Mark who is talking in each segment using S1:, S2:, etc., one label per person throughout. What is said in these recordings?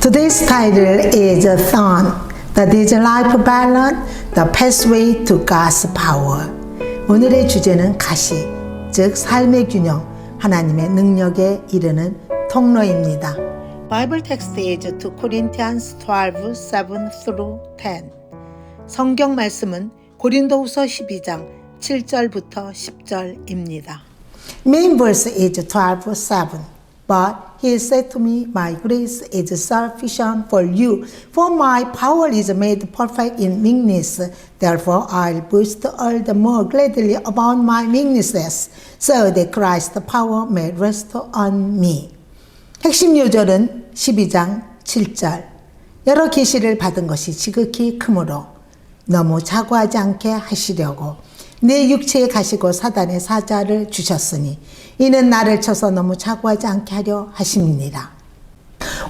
S1: Today's title is a Thorn, the Life Balance, the Pathway to God's Power. 오늘의 주제는 가시, 즉 삶의 균형, 하나님의 능력에 이르는 통로입니다. Bible text is 2 Corinthians 12, 7-10. 성경 말씀은 고린도후서 12장 7절부터 10절입니다. Main verse is 12, 7. But he said to me, my grace is sufficient for you, for my power is made perfect in weakness. Therefore I'll boast all the more gladly about my weaknesses, so that Christ's power may rest on me. 핵심 요절은 12장 7절. 여러 계시를 받은 것이 지극히 크므로 너무 자고하지 않게 하시려고 내 육체에 가시고 사단의 사자를 주셨으니 이는 나를 쳐서 너무 자고하지 않게 하려 하심이니라.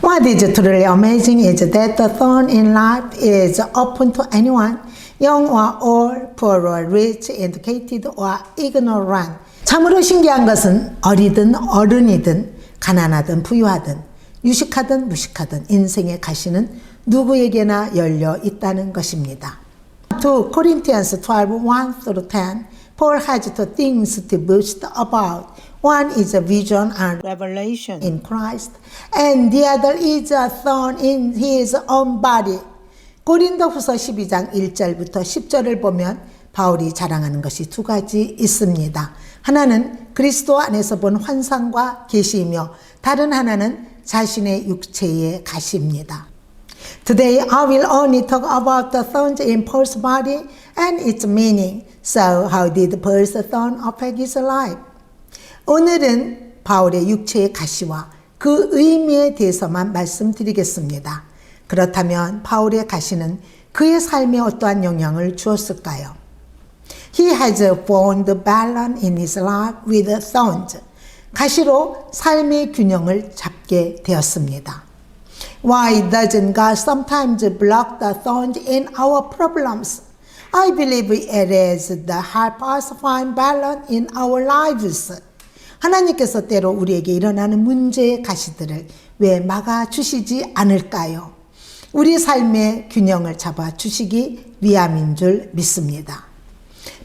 S1: What is truly amazing is that the thorn in life is open to anyone, young or old, poor or rich, educated or ignorant. 참으로 신기한 것은 어리든 어른이든 가난하든 부유하든 유식하든 무식하든 인생의 가시는 누구에게나 열려 있다는 것입니다. 2 Corinthians 12, 1-10, Paul has two things to boast about. One is a vision and revelation in Christ, and the other is a thorn in his own body. 고린도후서 12장 1절부터 10절을 보면 바울이 자랑하는 것이 두 가지 있습니다. 하나는 그리스도 안에서 본 환상과 계시이며 다른 하나는 자신의 육체의 가시입니다. Today I will only talk about the thorns in Paul's body and its meaning. So how did Paul's thorn affect his life? 오늘은 바울의 육체의 가시와 그 의미에 대해서만 말씀드리겠습니다. 그렇다면 바울의 가시는 그의 삶에 어떠한 영향을 주었을까요? He has found the balance in his life with thorns. 가시로 삶의 균형을 잡게 되었습니다. Why doesn't God sometimes block the thorns in our problems? I believe it is to help us find balance in our lives. 하나님께서 때로 우리에게 일어나는 문제의 가시들을 왜 막아주시지 않을까요? 우리 삶의 균형을 잡아주시기 위함인 줄 믿습니다.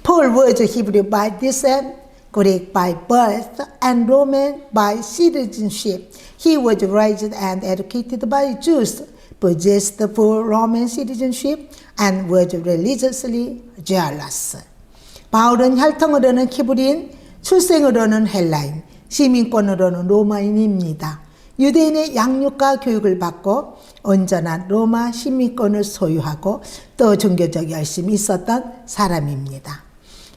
S1: Paul was Hebrew by descent, Greek by birth, and Roman by citizenship. He was raised and educated by Jews, possessed full Roman citizenship, and was religiously zealous. 바울은 혈통으로는 히브리인, 출생으로는 헬라인, 시민권으로는 로마인입니다. 유대인의 양육과 교육을 받고 온전한 로마 시민권을 소유하고 또 종교적 열심이 있었던 사람입니다.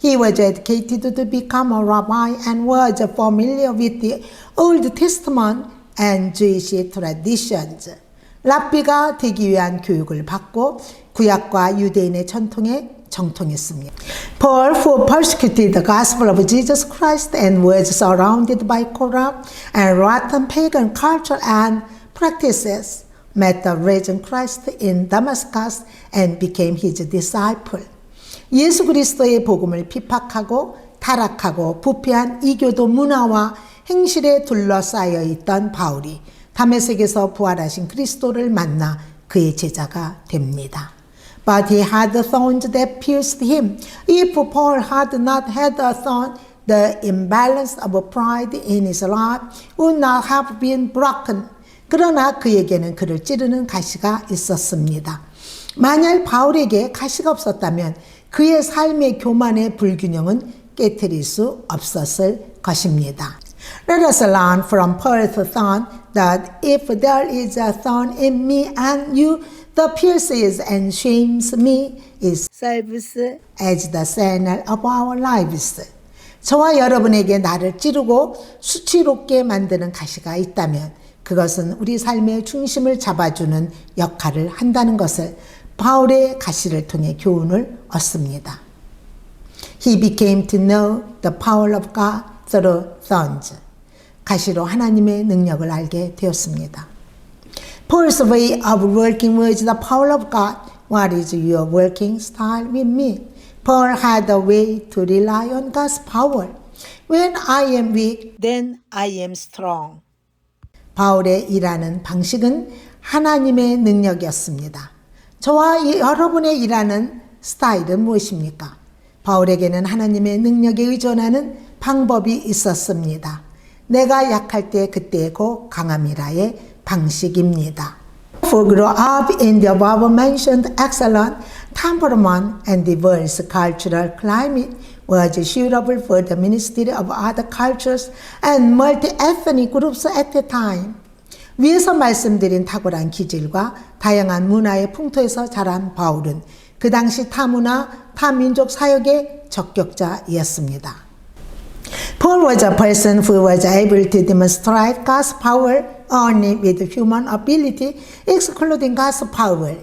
S1: He was educated to become a rabbi and was familiar with the Old Testament and Jewish traditions. 랍비가 되기 위한 교육을 받고 구약과 유대인의 전통에 정통했습니다. Paul, who persecuted the gospel of Jesus Christ and was surrounded by corrupt and rotten pagan culture and practices, met the risen Christ in Damascus and became his disciple. 예수 그리스도의 복음을 피팍하고 타락하고 부패한 이교도 문화와 행실에 둘러싸여 있던 바울이 다메섹에서 부활하신 그리스도를 만나 그의 제자가 됩니다. But he had the thorns that pierced him. If Paul had not had a thorn, the imbalance of pride in his life would not have been broken. 그러나 그에게는 그를 찌르는 가시가 있었습니다. 만약 바울에게 가시가 없었다면 그의 삶의 교만의 불균형은 깨트릴 수 없었을 것입니다. Let us learn from Paul's thorn that if there is a thorn in me and you, the pierces and shames me, it serves as the center of our lives. 저와 여러분에게 나를 찌르고 수치롭게 만드는 가시가 있다면 그것은 우리 삶의 중심을 잡아주는 역할을 한다는 것을 바울의 가시를 통해 교훈을 얻습니다. He became to know the power of God through thorns. 가시로 하나님의 능력을 알게 되었습니다. Paul's way of working was the power of God. What is your working style with me? Paul had a way to rely on God's power. When I am weak, then I am strong. 바울의 일하는 방식은 하나님의 능력이었습니다. 저와 여러분의 일하는 스타일은 무엇입니까? 바울에게는 하나님의 능력에 의존하는 방법이 있었습니다. 내가 약할 때 그때의 곧 강함이라의 방식입니다. For grew up in the above-mentioned excellent temperament and diverse cultural climate was suitable for the ministry of other cultures and multi-ethnic groups at the time. 위에서 말씀드린 탁월한 기질과 다양한 문화의 풍토에서 자란 바울은 그 당시 타문화, 타민족 사역의 적격자였습니다. Paul was a person who was able to demonstrate God's power only with human ability, excluding God's power.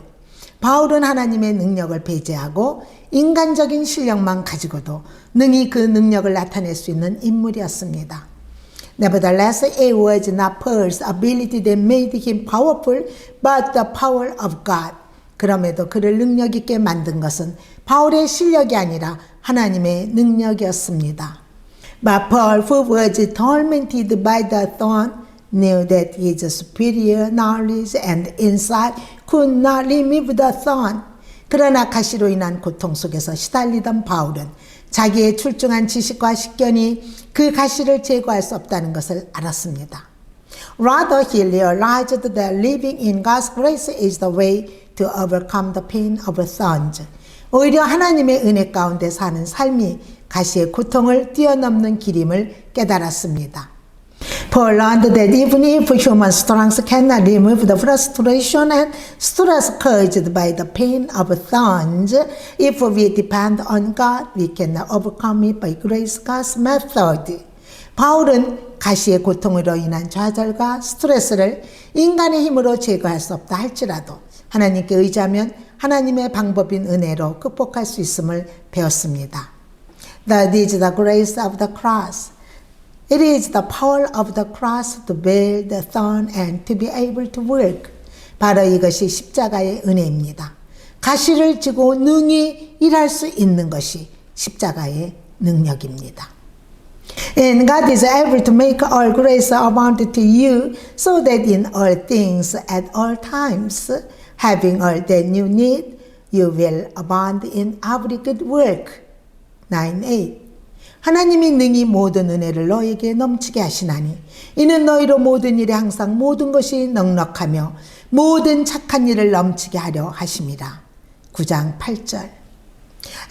S1: 바울은 하나님의 능력을 배제하고 인간적인 실력만 가지고도 능히 그 능력을 나타낼 수 있는 인물이었습니다. Nevertheless, it was not Paul's ability that made him powerful, but the power of God. 그럼에도 그를 능력 있게 만든 것은 바울의 실력이 아니라 하나님의 능력이었습니다. But Paul, who was tormented by the thorn, knew that his superior knowledge and insight could not remove the thorn. 그러나 가시로 인한 고통 속에서 시달리던 바울은 자기의 출중한 지식과 식견이 그 가시를 제거할 수 없다는 것을 알았습니다. Rather, he realized that living in God's grace is the way to overcome the pain of thorns. 오히려 하나님의 은혜 가운데 사는 삶이 가시의 고통을 뛰어넘는 길임을 깨달았습니다. Paul learned that even if human strength cannot remove the frustration and stress caused by the pain of thorns, if we depend on God, we can overcome it by grace God's method. 바울은 가시의 고통으로 인한 좌절과 스트레스를 인간의 힘으로 제거할 수 없다 할지라도 하나님께 의지하면 하나님의 방법인 은혜로 극복할 수 있음을 배웠습니다. That is the grace of the cross. It is the power of the cross to bear the thorn and to be able to work. 바로 이것이 십자가의 은혜입니다. 가시를 지고 능히 일할 수 있는 것이 십자가의 능력입니다. And God is able to make all grace abound to you, so that in all things at all times, having all that you need, you will abound in every good work. 9:8. 하나님이 능히 모든 은혜를 너에게 넘치게 하시나니 이는 너희로 모든 일에 항상 모든 것이 넉넉하며 모든 착한 일을 넘치게 하려 하심이라. 9장 8절.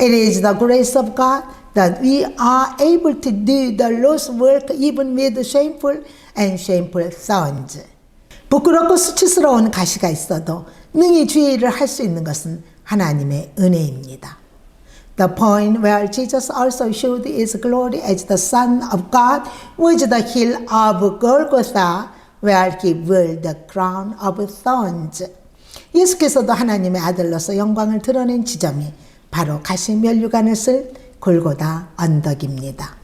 S1: It is the grace of God that we are able to do the Lord's work even with shameful and shameful thorns. 부끄럽고 수치스러운 가시가 있어도 능히 주의 일을 할 수 있는 것은 하나님의 은혜입니다. The point where Jesus also showed his glory as the Son of God was the hill of Golgotha, where he wore the crown of thorns. 예수께서도 하나님의 아들로서 영광을 드러낸 지점이 바로 가시면류관을 쓸 골고다 언덕입니다.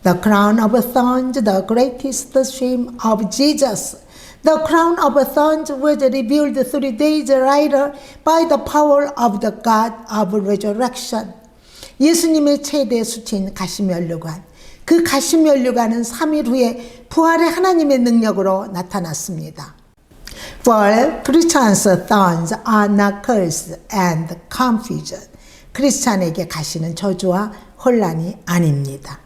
S1: The crown of thorns, the greatest shame of Jesus. The crown of thorns was revealed 3 days later by the power of the God of resurrection. 예수님의 최대 수치인 가시면류관. 그 가시면류관은 3일 후에 부활의 하나님의 능력으로 나타났습니다. For Christians, thorns are not curse and confusion. 크리스찬에게 가시는 저주와 혼란이 아닙니다.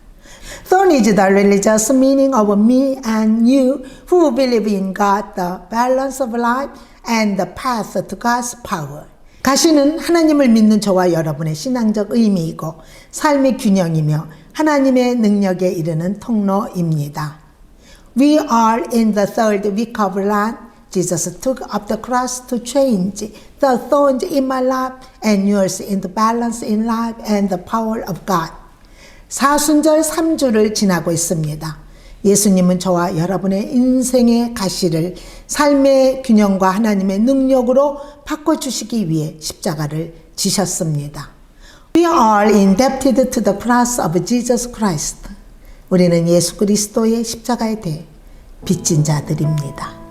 S1: Thorn is the religious meaning of me and you who believe in God, the balance of life and the path to God's power. 가시는 하나님을 믿는 저와 여러분의 신앙적 의미이고 삶의 균형이며 하나님의 능력에 이르는 통로입니다. We are in the third week of Lent. Jesus took up the cross to change the thorns in my life and yours in the balance in life and the power of God. 사순절 3주를 지나고 있습니다. 예수님은 저와 여러분의 인생의 가시를 삶의 균형과 하나님의 능력으로 바꿔주시기 위해 십자가를 지셨습니다. We are indebted to the cross of Jesus Christ. 우리는 예수 그리스도의 십자가에 대해 빚진 자들입니다.